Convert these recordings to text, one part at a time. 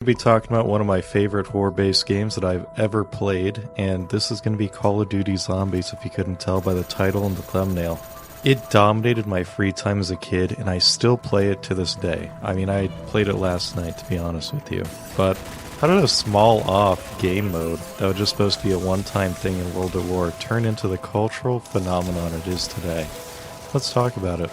Be talking about one of my favorite horror-based games that I've ever played, and this is going to be Call of Duty Zombies, if you couldn't tell by the title and the thumbnail. It dominated my free time as a kid, and I still play it to this day. I mean, I played it last night, to be honest with you. But how did a small off game mode that was just supposed to be a one-time thing in World of War turn into the cultural phenomenon it is today? Let's talk about it.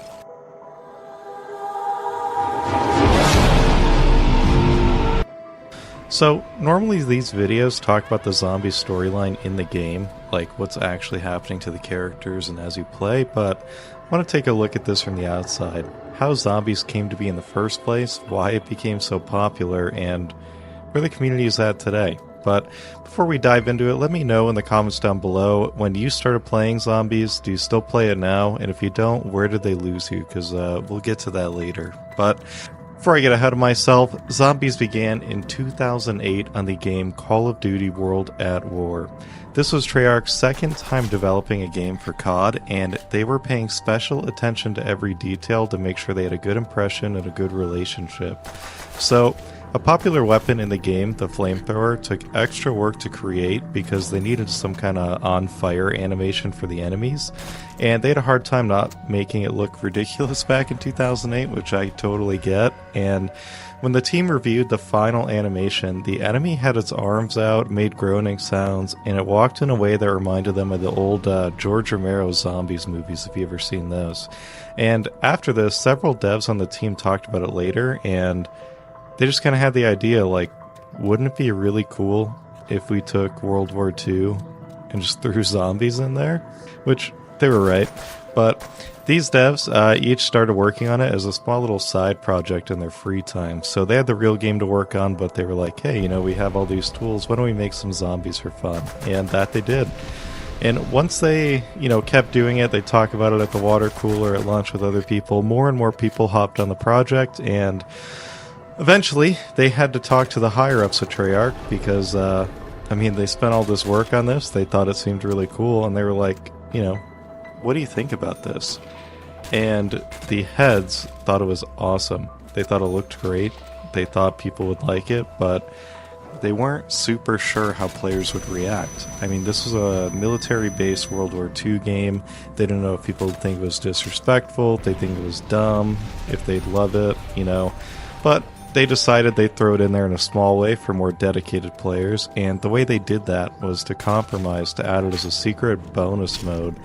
So, normally these videos talk about the zombie storyline in the game, like what's actually happening to the characters and as you play, but I want to take a look at this from the outside. How zombies came to be in the first place, why it became so popular, and where the community is at today. But before we dive into it, let me know in the comments down below, when you started playing zombies, do you still play it now? And if you don't, where did they lose you? Because we'll get to that later. But before I get ahead of myself, Zombies began in 2008 on the game Call of Duty World at War. This was Treyarch's second time developing a game for COD, and they were paying special attention to every detail to make sure they had a good impression and a good relationship. So, a popular weapon in the game, the flamethrower, took extra work to create because they needed some kind of on-fire animation for the enemies, and they had a hard time not making it look ridiculous back in 2008, which I totally get. And when the team reviewed the final animation, the enemy had its arms out, made groaning sounds, and it walked in a way that reminded them of the old George Romero Zombies movies, if you've ever seen those. And after this, several devs on the team talked about it later, and they just kind of had the idea, like, wouldn't it be really cool if we took World War II and just threw zombies in there? Which, they were right. But these devs each started working on it as a small little side project in their free time. So they had the real game to work on, but they were like, hey, you know, we have all these tools, why don't we make some zombies for fun? And that they did. And once they, kept doing it, they talk about it at the water cooler, at lunch with other people, more and more people hopped on the project, and eventually, they had to talk to the higher-ups of Treyarch because, they spent all this work on this, they thought it seemed really cool, and they were like, what do you think about this? And the heads thought it was awesome. They thought it looked great, they thought people would like it, but they weren't super sure how players would react. I mean, this was a military-based World War II game. They didn't know if people would think it was disrespectful, they think it was dumb, if they'd love it, But they decided they'd throw it in there in a small way for more dedicated players, and the way they did that was to compromise to add it as a secret bonus mode.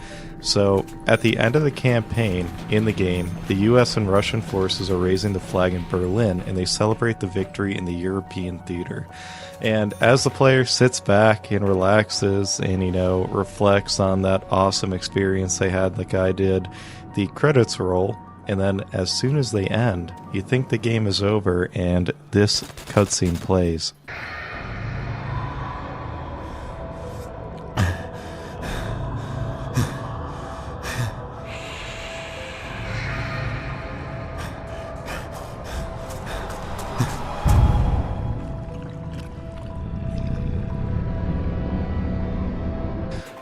So, at the end of the campaign, in the game, the US and Russian forces are raising the flag in Berlin, and they celebrate the victory in the European theater. And as the player sits back and relaxes and, reflects on that awesome experience they had like I did, the credits roll. And then, as soon as they end, you think the game is over, and this cutscene plays.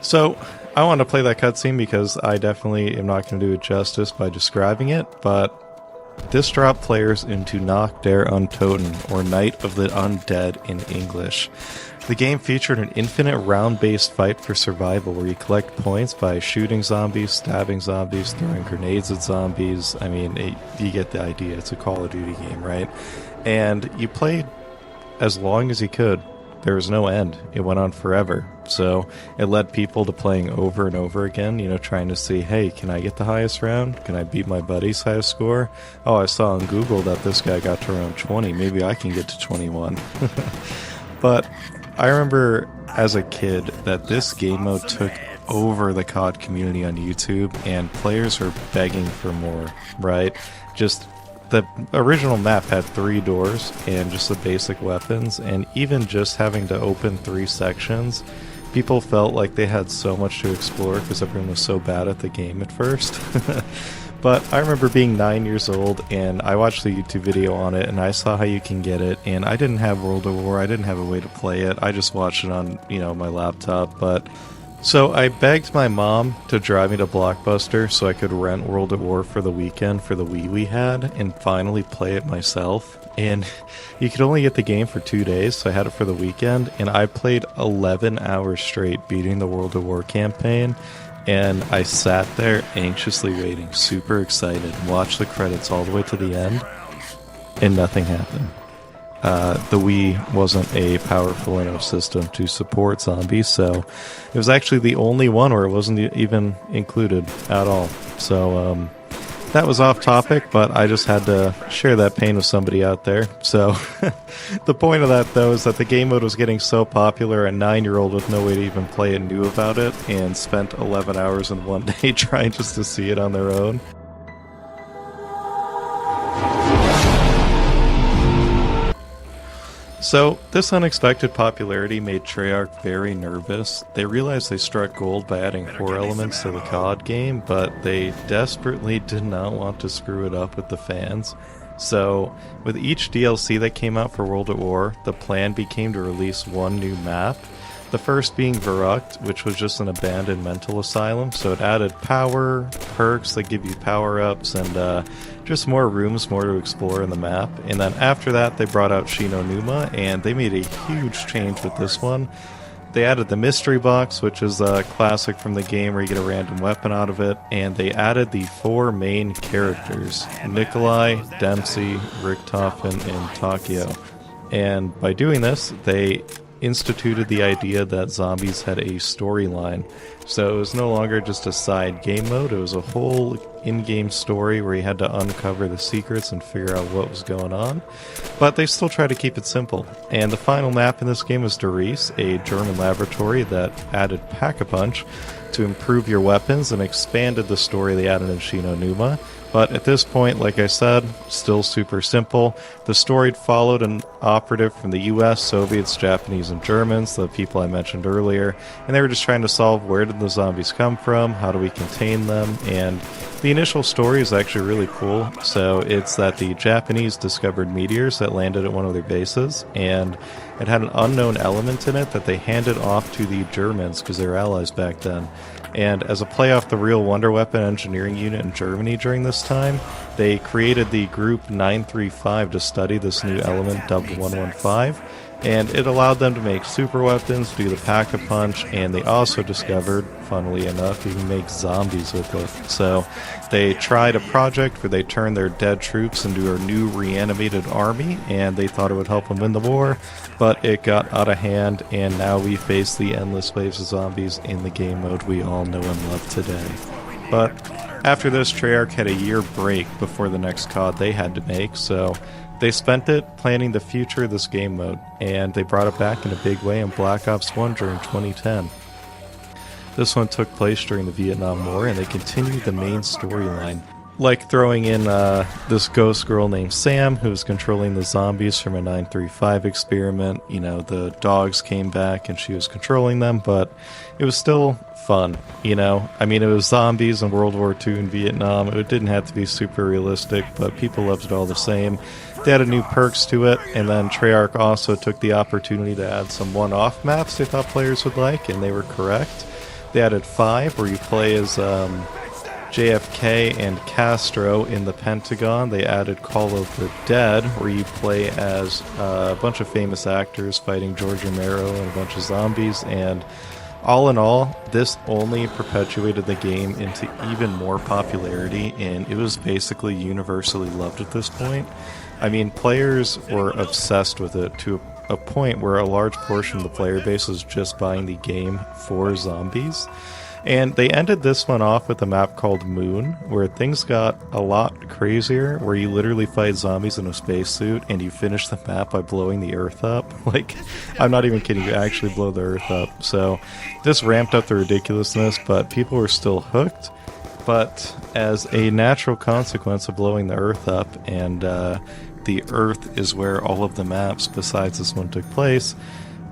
So, I want to play that cutscene because I definitely am not going to do it justice by describing it, but this dropped players into Nacht der Untoten, or Night of the Undead in English. The game featured an infinite round-based fight for survival where you collect points by shooting zombies, stabbing zombies, throwing grenades at zombies. I mean, you get the idea. It's a Call of Duty game, right? And you played as long as you could. There was no end. It went on forever. So it led people to playing over and over again, trying to see, hey, can I get the highest round? Can I beat my buddy's highest score? Oh, I saw on Google that this guy got to around 20. Maybe I can get to 21. But I remember as a kid that this game mode took over the COD community on YouTube, and players were begging for more, right? Just the original map had 3 doors and just the basic weapons, and even just having to open 3 sections, people felt like they had so much to explore because everyone was so bad at the game at first. But I remember being 9 years old, and I watched the YouTube video on it, and I saw how you can get it, and I didn't have World of War, I didn't have a way to play it, I just watched it on, my laptop, but So I begged my mom to drive me to Blockbuster so I could rent World at War for the weekend for the Wii we had and finally play it myself. And you could only get the game for 2 days, so I had it for the weekend, and I played 11 hours straight beating the World at War campaign. And I sat there anxiously waiting, super excited, watched the credits all the way to the end, and nothing happened. The Wii wasn't a powerful enough system to support zombies, so it was actually the only one where it wasn't even included at all. So that was off topic, but I just had to share that pain with somebody out there. So the point of that, though, is that the game mode was getting so popular, a 9-year-old with no way to even play it knew about it and spent 11 hours in one day trying just to see it on their own. So, this unexpected popularity made Treyarch very nervous. They realized they struck gold by adding horror elements to the COD game, but they desperately did not want to screw it up with the fans. So, with each DLC that came out for World at War, the plan became to release one new map. The first being Verrucht, which was just an abandoned mental asylum, so it added power, perks that give you power-ups, and just more rooms, more to explore in the map. And then after that, they brought out Shinonuma, and they made a huge change with this one. They added the mystery box, which is a classic from the game where you get a random weapon out of it, and they added the 4 main characters, Nikolai, Dempsey, Richtofen, and Takio. And by doing this, they instituted the idea that zombies had a storyline. So it was no longer just a side game mode, it was a whole in-game story where you had to uncover the secrets and figure out what was going on. But they still try to keep it simple. And the final map in this game was Doris, a German laboratory that added Pack-a-Punch to improve your weapons and expanded the story they added in Shinonuma. But at this point, like I said, still super simple. The story followed an operative from the US, Soviets, Japanese, and Germans, the people I mentioned earlier, and they were just trying to solve where did the zombies come from, how do we contain them, and the initial story is actually really cool. So it's that the Japanese discovered meteors that landed at one of their bases, and it had an unknown element in it that they handed off to the Germans because they were allies back then. And as a play off the real Wonder Weapon engineering unit in Germany during this time, they created the Group 935 to study this new element dubbed 115, and it allowed them to make super weapons, do the Pack-a-Punch, and they also discovered, funnily enough, you can make zombies with it. So they tried a project where they turned their dead troops into a new reanimated army, and they thought it would help them win the war, but it got out of hand, and now we face the endless waves of zombies in the game mode we all know and love today. But after this, Treyarch had a year break before the next COD they had to make, so they spent it planning the future of this game mode, and they brought it back in a big way in Black Ops 1 during 2010. This one took place during the Vietnam War, and they continued the main storyline, like throwing in this ghost girl named Sam, who was controlling the zombies from a 935 experiment. You know, the dogs came back and she was controlling them, but it was still fun, you know? I mean, it was zombies in World War II in Vietnam. It didn't have to be super realistic, but people loved it all the same. They added new perks to it, and then Treyarch also took the opportunity to add some one-off maps they thought players would like, and they were correct. They added 5, where you play as JFK and Castro in the Pentagon. They added Call of the Dead, where you play as a bunch of famous actors fighting George Romero and a bunch of zombies, and all in all, this only perpetuated the game into even more popularity, and it was basically universally loved at this point. I mean, players were obsessed with it to a point where a large portion of the player base was just buying the game for zombies. And they ended this one off with a map called Moon, where things got a lot crazier, where you literally fight zombies in a spacesuit, and you finish the map by blowing the Earth up. Like, I'm not even kidding, you actually blow the Earth up. So, this ramped up the ridiculousness, but people were still hooked. But as a natural consequence of blowing the Earth up, and the Earth is where all of the maps besides this one took place,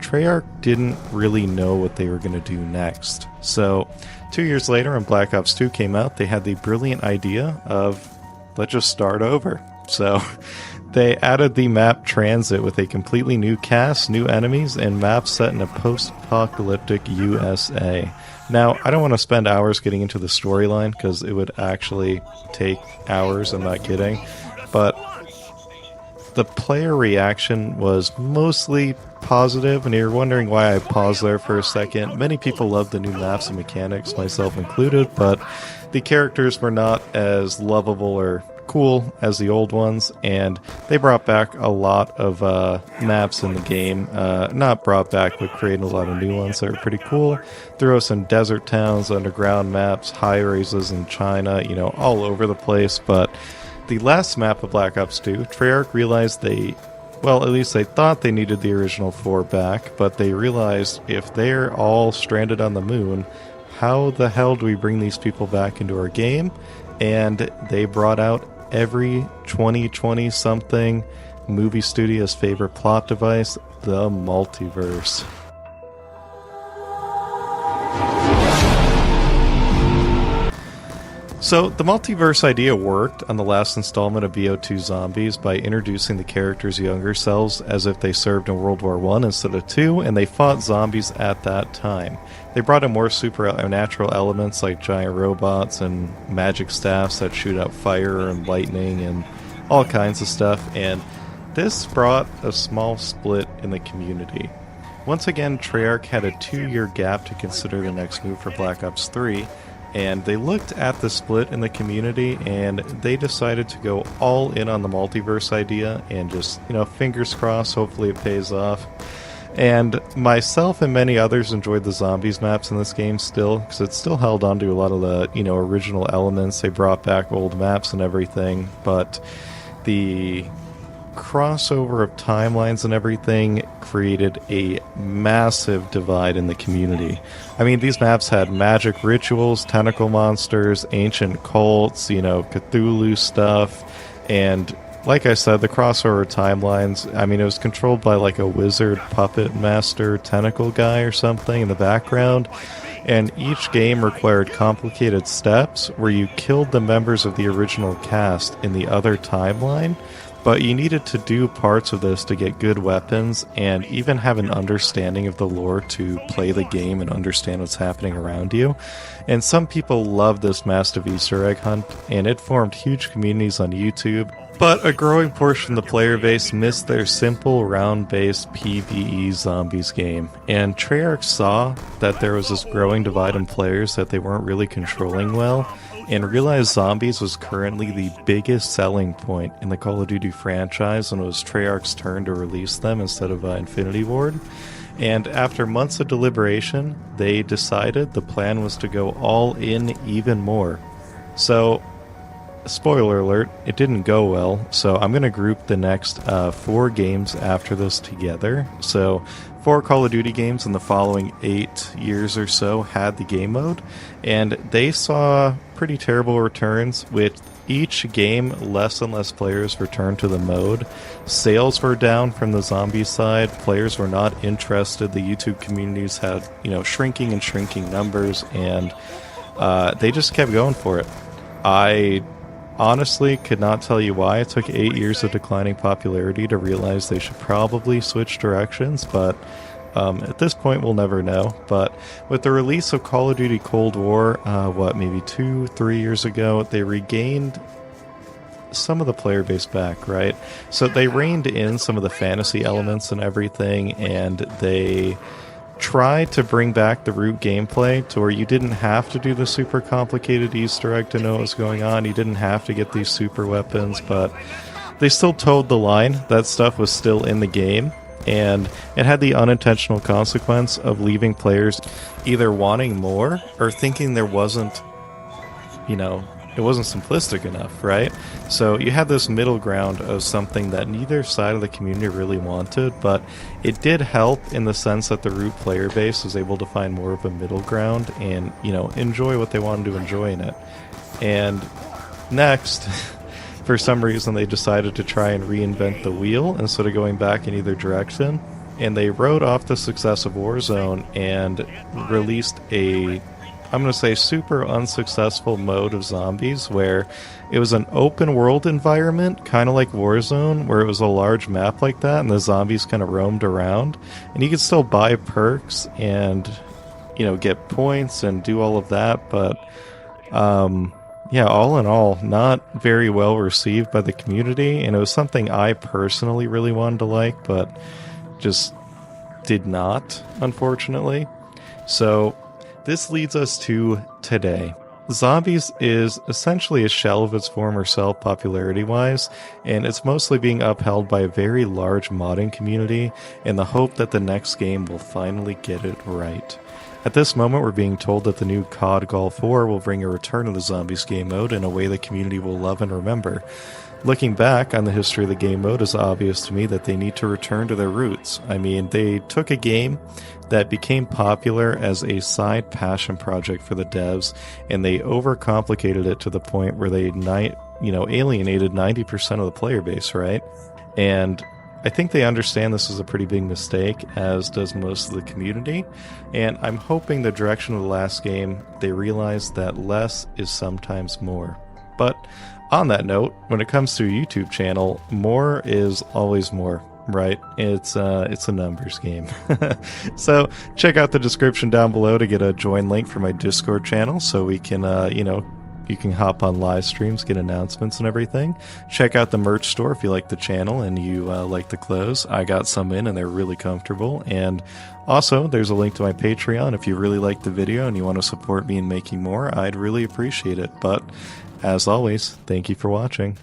Treyarch didn't really know what they were going to do next. So, 2 years later, when Black Ops 2 came out, they had the brilliant idea of, let's just start over. So they added the map Transit with a completely new cast, new enemies, and maps set in a post-apocalyptic USA. Now, I don't want to spend hours getting into the storyline because it would actually take hours, I'm not kidding, but the player reaction was mostly positive, and you're wondering why I paused there for a second. Many people loved the new maps and mechanics, myself included, but the characters were not as lovable or cool as the old ones, and they brought back a lot of maps in the game. Not brought back, but created a lot of new ones that are pretty cool. Threw us in desert towns, underground maps, high rises in China, you know, all over the place. But the last map of Black Ops 2, Treyarch realized well, at least they thought they needed the original 4 back, but they realized if they're all stranded on the moon, how the hell do we bring these people back into our game? And they brought out every 2020 something movie studio's favorite plot device, the Multiverse. So the Multiverse idea worked on the last installment of BO2 Zombies by introducing the characters' younger selves as if they served in World War I instead of II, and they fought zombies at that time. They brought in more supernatural elements like giant robots and magic staffs that shoot out fire and lightning and all kinds of stuff, and this brought a small split in the community. Once again, Treyarch had a 2-year gap to consider the next move for Black Ops 3, and they looked at the split in the community and they decided to go all in on the Multiverse idea and just, you know, fingers crossed, hopefully it pays off. And myself and many others enjoyed the zombies maps in this game still, because it still held on to a lot of the, you know, original elements. They brought back old maps and everything, but the crossover of timelines and everything created a massive divide in the community. I mean, these maps had magic rituals, tentacle monsters, ancient cults, you know, Cthulhu stuff, and like I said, the crossover timelines, I mean, it was controlled by like a wizard puppet master tentacle guy or something in the background, and each game required complicated steps where you killed the members of the original cast in the other timeline, but you needed to do parts of this to get good weapons and even have an understanding of the lore to play the game and understand what's happening around you. And some people loved this massive Easter egg hunt, and it formed huge communities on YouTube. But a growing portion of the player base missed their simple round-based PvE zombies game, and Treyarch saw that there was this growing divide in players that they weren't really controlling well, and realized zombies was currently the biggest selling point in the Call of Duty franchise, and it was Treyarch's turn to release them instead of Infinity Ward. And after months of deliberation, they decided the plan was to go all in even more. So, spoiler alert, it didn't go well, so I'm going to group the next 4 games after this together. So 4 Call of Duty games in the following 8 years or so had the game mode, and they saw pretty terrible returns. With each game, less and less players returned to the mode. Sales were down from the zombie side, players were not interested, the YouTube communities had, you know, shrinking and shrinking numbers, and they just kept going for it. I honestly could not tell you why. It took 8 years of declining popularity to realize they should probably switch directions, but at this point we'll never know. But with the release of Call of Duty Cold War, maybe 2-3 years ago, they regained some of the player base back, right? So they reined in some of the fantasy elements and everything, and they tried to bring back the root gameplay to where you didn't have to do the super complicated Easter egg to know what was going on. You didn't have to get these super weapons, but they still towed the line. That stuff was still in the game, and it had the unintentional consequence of leaving players either wanting more or thinking there wasn't, you know, it wasn't simplistic enough, right? So you had this middle ground of something that neither side of the community really wanted, but it did help in the sense that the root player base was able to find more of a middle ground and, you know, enjoy what they wanted to enjoy in it. And next, for some reason, they decided to try and reinvent the wheel instead of going back in either direction, and they rode off the success of Warzone and released a I'm going to say, super unsuccessful mode of zombies where it was an open world environment, kind of like Warzone, where it was a large map like that and the zombies kind of roamed around. And you could still buy perks and, get points and do all of that, but yeah, all in all, not very well received by the community, and it was something I personally really wanted to like, but just did not, unfortunately. So this leads us to today. Zombies is essentially a shell of its former self popularity-wise, and it's mostly being upheld by a very large modding community in the hope that the next game will finally get it right. At this moment, we're being told that the new COD Gall 4 will bring a return of the Zombies game mode in a way the community will love and remember. Looking back on the history of the game mode, it's obvious to me that they need to return to their roots. I mean, they took a game that became popular as a side passion project for the devs, and they overcomplicated it to the point where they alienated 90% of the player base, right? And I think they understand this is a pretty big mistake, as does most of the community, and I'm hoping the direction of the last game, they realize that less is sometimes more. But on that note, when it comes to a YouTube channel, more is always more, right? It's a numbers game. So check out the description down below to get a join link for my Discord channel so we can, you can hop on live streams, get announcements and everything. Check out the merch store if you like the channel and you like the clothes. I got some in and they're really comfortable. And also, there's a link to my Patreon. If you really like the video and you want to support me in making more, I'd really appreciate it. But as always, thank you for watching.